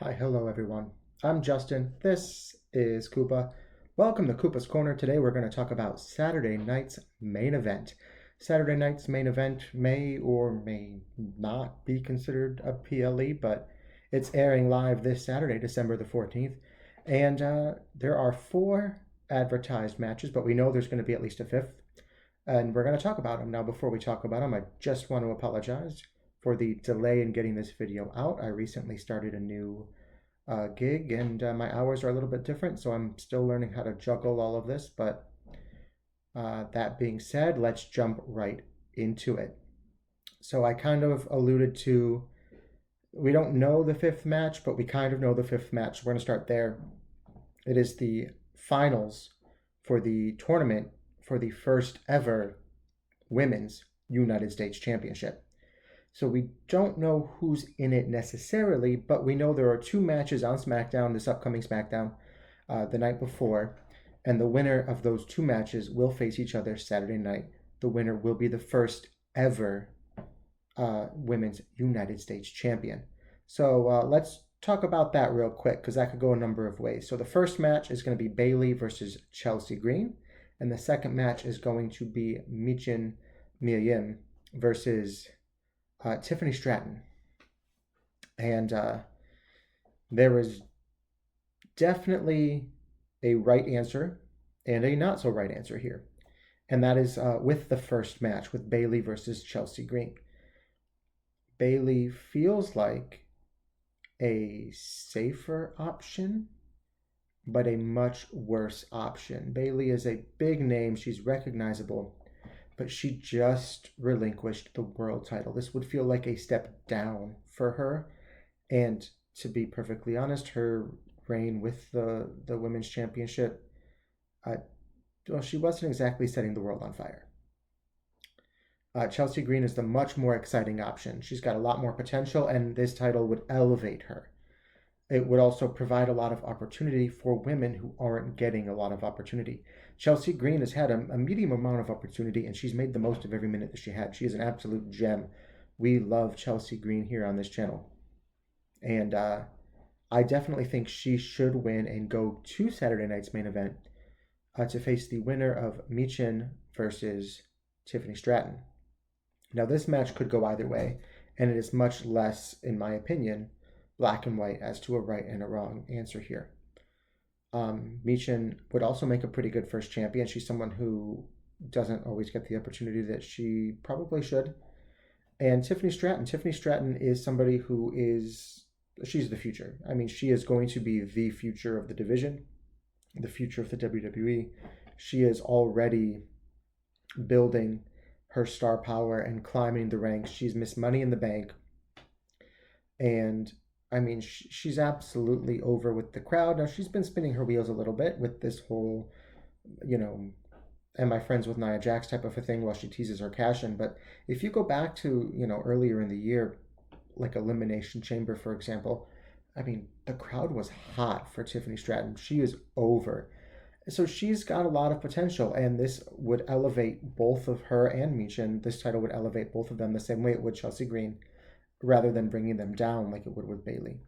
Hi, hello everyone. I'm Justin. This is Koopa. Welcome to Koopa's Corner. Today we're going to talk about Saturday night's main event. Saturday night's main event may or may not be considered a PLE, but it's airing live this Saturday, December the 14th. And there are four advertised matches, but we know there's going to be at least a fifth. And we're going to talk about them. Now, before we talk about them, I just want to apologize for the delay in getting this video out. I recently started a new gig and my hours are a little bit different, so I'm still learning how to juggle all of this. But that being said, let's jump right into it. So I kind of alluded to, we don't know the fifth match, but we kind of know the fifth match. We're going to start there. It is the finals for the tournament for the first ever Women's United States Championship. So we don't know who's in it necessarily, but we know there are two matches on SmackDown, this upcoming SmackDown, the night before, and the winner of those two matches will face each other Saturday night. The winner will be the first ever Women's United States Champion. So let's talk about that real quick, because that could go a number of ways. So the first match is going to be Bayley versus Chelsea Green, and the second match is going to be Michin Miyim versus Tiffany Stratton. And there is definitely a right answer and a not so right answer here. And that is with the first match, with Bayley versus Chelsea Green. Bayley feels like a safer option, but a much worse option. Bayley is a big name. She's recognizable, but she just relinquished the world title. This would feel like a step down for her. And to be perfectly honest, her reign with the women's championship, well, she wasn't exactly setting the world on fire. Chelsea Green is the much more exciting option. She's got a lot more potential, and this title would elevate her. It would also provide a lot of opportunity for women who aren't getting a lot of opportunity. Chelsea Green has had a medium amount of opportunity, and she's made the most of every minute that she had. She is an absolute gem. We love Chelsea Green here on this channel. And I definitely think she should win and go to Saturday night's main event to face the winner of Michin versus Tiffany Stratton. Now, this match could go either way, and it is much less, in my opinion, black and white as to a right and a wrong answer here. Michin would also make a pretty good first champion. She's someone who doesn't always get the opportunity that she probably should. And Tiffany Stratton is somebody who she's the future. I mean, she is going to be the future of the division, the future of the WWE. She is already building her star power and climbing the ranks. She's Miss Money in the Bank. And I mean, she's absolutely over with the crowd. Now, she's been spinning her wheels a little bit with this whole, am I friends with Nia Jax type of a thing while she teases her cash in. But if you go back to, earlier in the year, like Elimination Chamber, for example, I mean, the crowd was hot for Tiffany Stratton. She is over. So she's got a lot of potential, and this would elevate both of her and Michin. This title would elevate both of them the same way it would Chelsea Green, rather than bringing them down like it would with Bayley.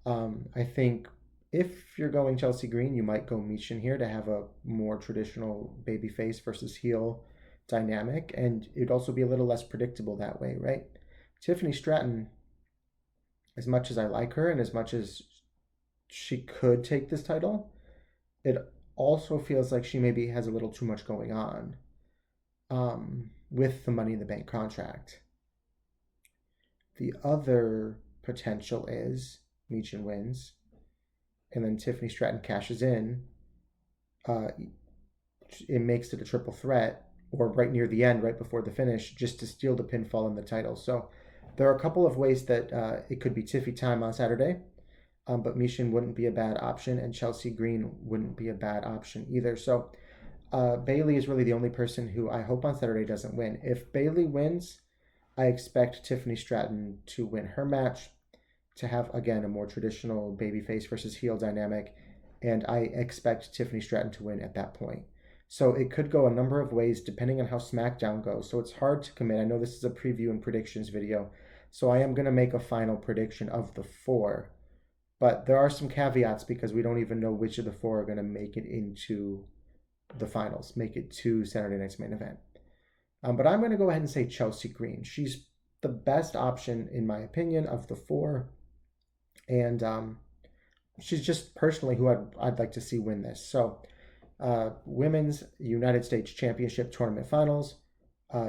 I think if you're going Chelsea Green, you might go Michin here to have a more traditional babyface versus heel dynamic, and it'd also be a little less predictable that way, right? Tiffany Stratton, as much as I like her and as much as she could take this title, it also feels like she maybe has a little too much going on with the Money in the Bank contract. The other potential is Michin wins, and then Tiffany Stratton cashes in. It makes it a triple threat, or right near the end, right before the finish, just to steal the pinfall in the title. So there are a couple of ways that it could be Tiffy time on Saturday, but Michin wouldn't be a bad option, and Chelsea Green wouldn't be a bad option either. So Bayley is really the only person who I hope on Saturday doesn't win. If Bayley wins, I expect Tiffany Stratton to win her match, to have, again, a more traditional babyface versus heel dynamic, and I expect Tiffany Stratton to win at that point. So it could go a number of ways depending on how SmackDown goes. So it's hard to commit. I know this is a preview and predictions video, so I am going to make a final prediction of the four But there are some caveats because we don't even know which of the four are going to make it into the finals, make it to Saturday night's main event. But I'm going to go ahead and say Chelsea Green. She's the best option, in my opinion, of the four. And she's just personally who I'd like to see win this. So, Women's United States Championship Tournament Finals.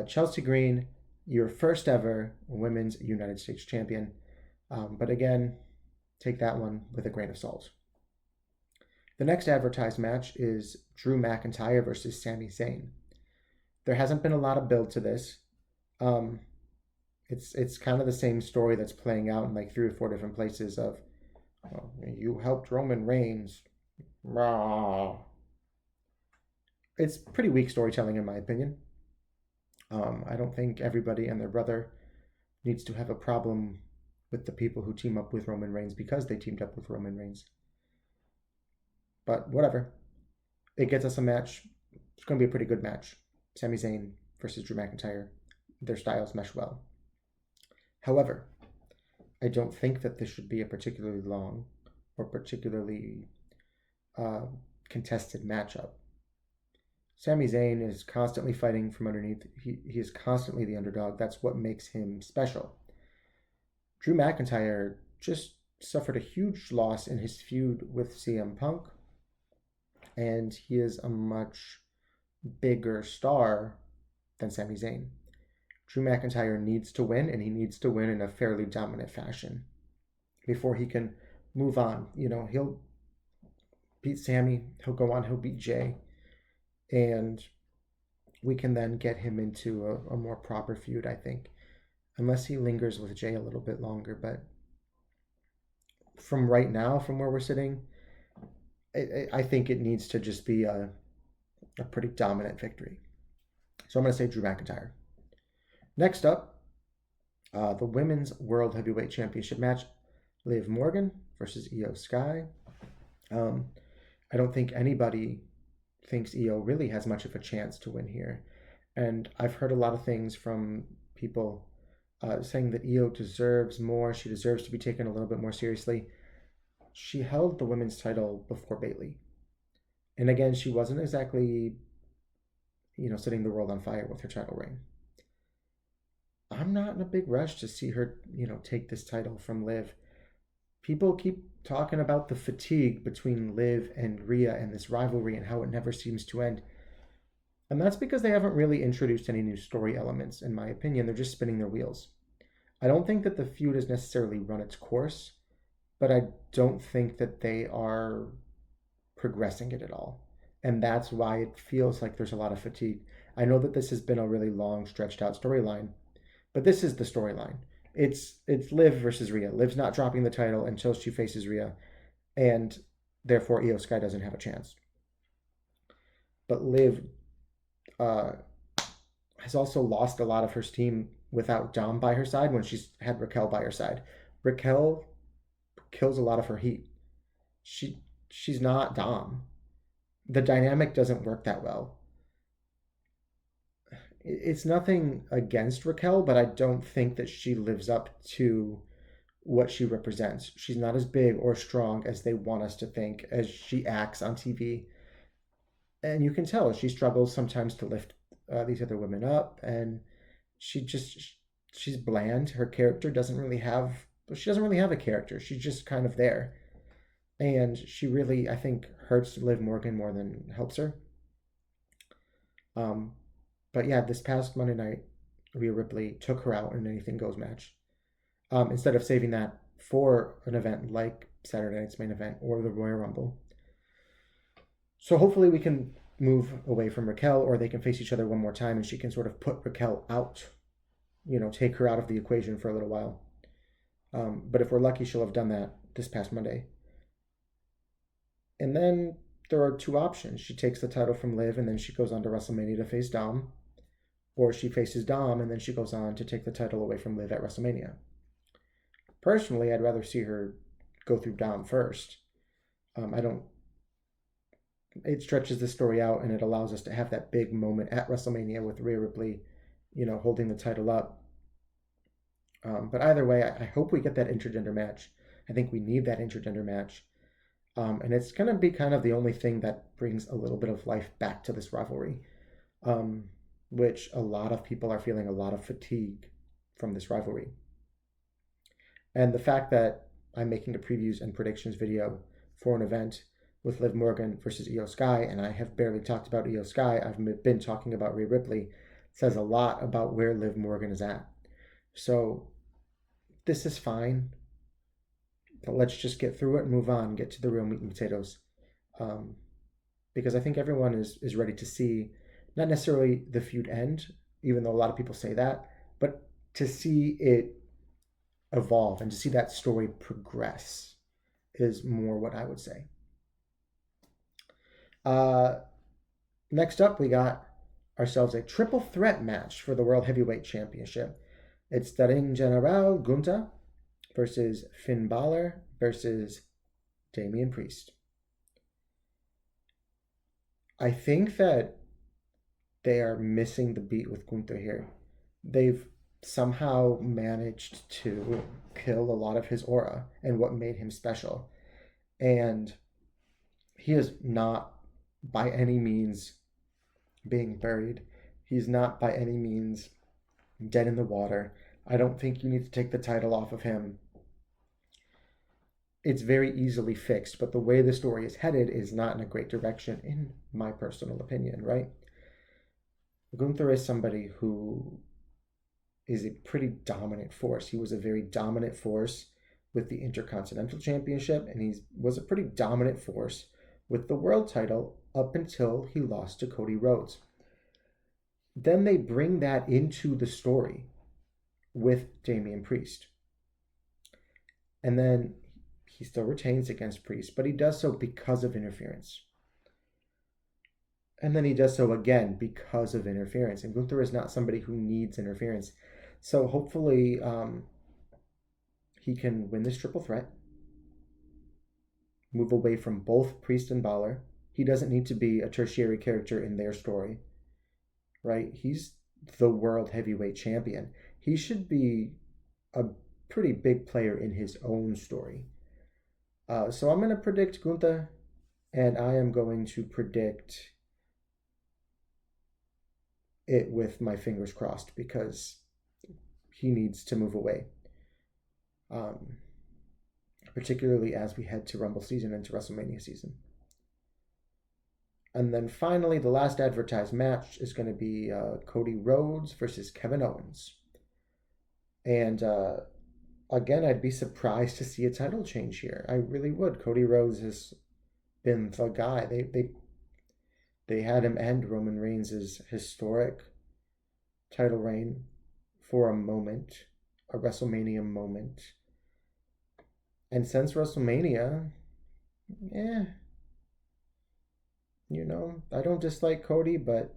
Chelsea Green, your first ever Women's United States Champion. But again, take that one with a grain of salt. The next advertised match is Drew McIntyre versus Sami Zayn. There hasn't been a lot of build to this. It's kind of the same story that's playing out in like 3 or 4 different places of, oh, you helped Roman Reigns. Rah. It's pretty weak storytelling in my opinion. I don't think everybody and their brother needs to have a problem with the people who team up with Roman Reigns because they teamed up with Roman Reigns. But whatever. It gets us a match. It's going to be a pretty good match. Sami Zayn versus Drew McIntyre. Their styles mesh well. However, I don't think that this should be a particularly long or particularly contested matchup. Sami Zayn is constantly fighting from underneath. He is constantly the underdog. That's what makes him special. Drew McIntyre just suffered a huge loss in his feud with CM Punk, and he is a much bigger star than Sami Zayn. Drew McIntyre needs to win, and he needs to win in a fairly dominant fashion before he can move on. You know, he'll beat Sami, he'll go on, he'll beat Jay, and we can then get him into a more proper feud, I think, unless he lingers with Jay a little bit longer. But from right now, from where we're sitting, I think it needs to just be a pretty dominant victory. So I'm going to say Drew McIntyre. Next up, the Women's World Heavyweight Championship match, Liv Morgan versus Io Sky. I don't think anybody thinks Io really has much of a chance to win here. And I've heard a lot of things from people saying that Io deserves more. She deserves to be taken a little bit more seriously. She held the women's title before Bayley. And again, she wasn't exactly, setting the world on fire with her title reign. I'm not in a big rush to see her, take this title from Liv. People keep talking about the fatigue between Liv and Rhea and this rivalry and how it never seems to end. And that's because they haven't really introduced any new story elements, in my opinion. They're just spinning their wheels. I don't think that the feud has necessarily run its course, but I don't think that they are progressing it at all. And that's why it feels like there's a lot of fatigue. I know that this has been a really long, stretched out storyline, but this is the storyline. It's Liv versus Rhea. Liv's not dropping the title until she faces Rhea, and therefore Io Sky doesn't have a chance. But Liv has also lost a lot of her steam without Dom by her side when she's had Raquel by her side. Raquel kills a lot of her heat. She's not Dom. The dynamic doesn't work that well. It's nothing against Raquel, but I don't think that she lives up to what she represents. She's not as big or strong as they want us to think, as she acts on TV. And you can tell she struggles sometimes to lift these other women up, and she's bland. Her character doesn't really have a character. She's just kind of there. And she really, I think, hurts Liv Morgan more than helps her. But yeah, this past Monday night, Rhea Ripley took her out in an Anything Goes match. Instead of saving that for an event like Saturday night's main event or the Royal Rumble. So hopefully we can move away from Raquel, or they can face each other one more time and she can sort of put Raquel out, take her out of the equation for a little while. But if we're lucky, she'll have done that this past Monday. And then there are 2 options. She takes the title from Liv and then she goes on to WrestleMania to face Dom. Or she faces Dom and then she goes on to take the title away from Liv at WrestleMania. Personally, I'd rather see her go through Dom first. It stretches the story out and it allows us to have that big moment at WrestleMania with Rhea Ripley, holding the title up. But either way, I hope we get that intergender match. I think we need that intergender match. And it's going to be kind of the only thing that brings a little bit of life back to this rivalry, um, which a lot of people are feeling a lot of fatigue from this rivalry. And the fact that I'm making a previews and predictions video for an event with Liv Morgan versus Io Sky, and I have barely talked about Io Sky, I've been talking about Rhea Ripley, says a lot about where Liv Morgan is at. So this is fine, but let's just get through it and move on, get to the real meat and potatoes. Because I think everyone is ready to see, not necessarily the feud end, even though a lot of people say that, but to see it evolve and to see that story progress is more what I would say. Next up, we got ourselves a triple threat match for the World Heavyweight Championship. It's the Ring General Gunther versus Finn Balor versus Damien Priest. I think that they are missing the beat with Gunther here. They've somehow managed to kill a lot of his aura and what made him special. And he is not by any means being buried. He's not by any means dead in the water. I don't think you need to take the title off of him. It's very easily fixed, but the way the story is headed is not in a great direction, in my personal opinion, right? Gunther is somebody who is a pretty dominant force. He was a very dominant force with the Intercontinental Championship, and he was a pretty dominant force with the world title up until he lost to Cody Rhodes. Then they bring that into the story with Damien Priest. And then he still retains against Priest, but he does so because of interference. And then he does so again because of interference. And Gunther is not somebody who needs interference. So hopefully he can win this triple threat, move away from both Priest and Balor. He doesn't need to be a tertiary character in their story, right? He's the World Heavyweight Champion. He should be a pretty big player in his own story. So I'm going to predict Gunther, and I am going to predict it with my fingers crossed because he needs to move away. Particularly as we head to Rumble season and to WrestleMania season. And then finally, the last advertised match is going to be Cody Rhodes versus Kevin Owens. And again, I'd be surprised to see a title change here. I really would. Cody Rhodes has been the guy. They had him end Roman Reigns' historic title reign for a moment, a WrestleMania moment. And since WrestleMania, I don't dislike Cody, but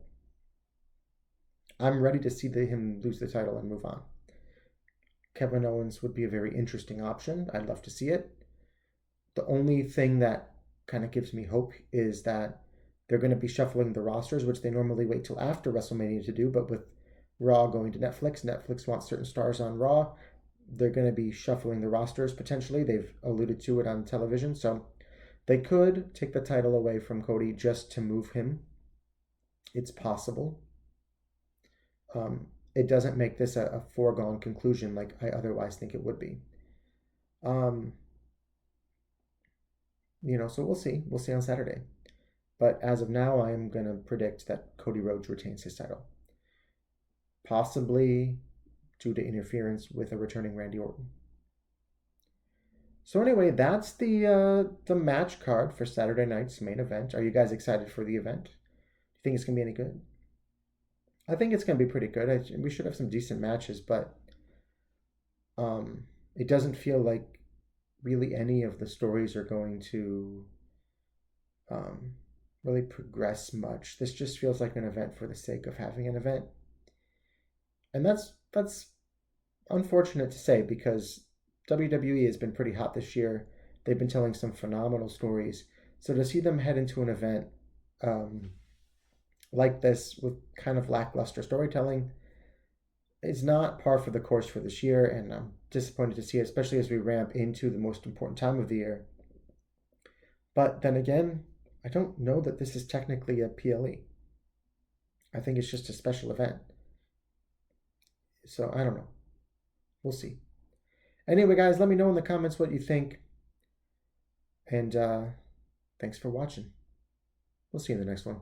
I'm ready to see him lose the title and move on. Kevin Owens would be a very interesting option. I'd love to see it. The only thing that kind of gives me hope is that they're going to be shuffling the rosters, which they normally wait till after WrestleMania to do, but with Raw going to Netflix wants certain stars on Raw. They're going to be shuffling the rosters potentially. They've alluded to it on television, so they could take the title away from Cody just to move him. It's possible. It doesn't make this a foregone conclusion like I otherwise think it would be. So we'll see. We'll see on Saturday. But as of now, I am going to predict that Cody Rhodes retains his title. Possibly due to interference with a returning Randy Orton. So anyway, that's the match card for Saturday night's main event. Are you guys excited for the event? Do you think it's going to be any good? I think it's going to be pretty good. We should have some decent matches, but it doesn't feel like really any of the stories are going to really progress much. This just feels like an event for the sake of having an event. And that's unfortunate to say because WWE has been pretty hot this year. They've been telling some phenomenal stories. So to see them head into an event like this with kind of lackluster storytelling is not par for the course for this year, and I'm disappointed to see it, especially as we ramp into the most important time of the year. But then again, I don't know that this is technically a PLE. I think it's just a special event. So I don't know. We'll see. Anyway, guys, let me know in the comments what you think. And thanks for watching. We'll see you in the next one.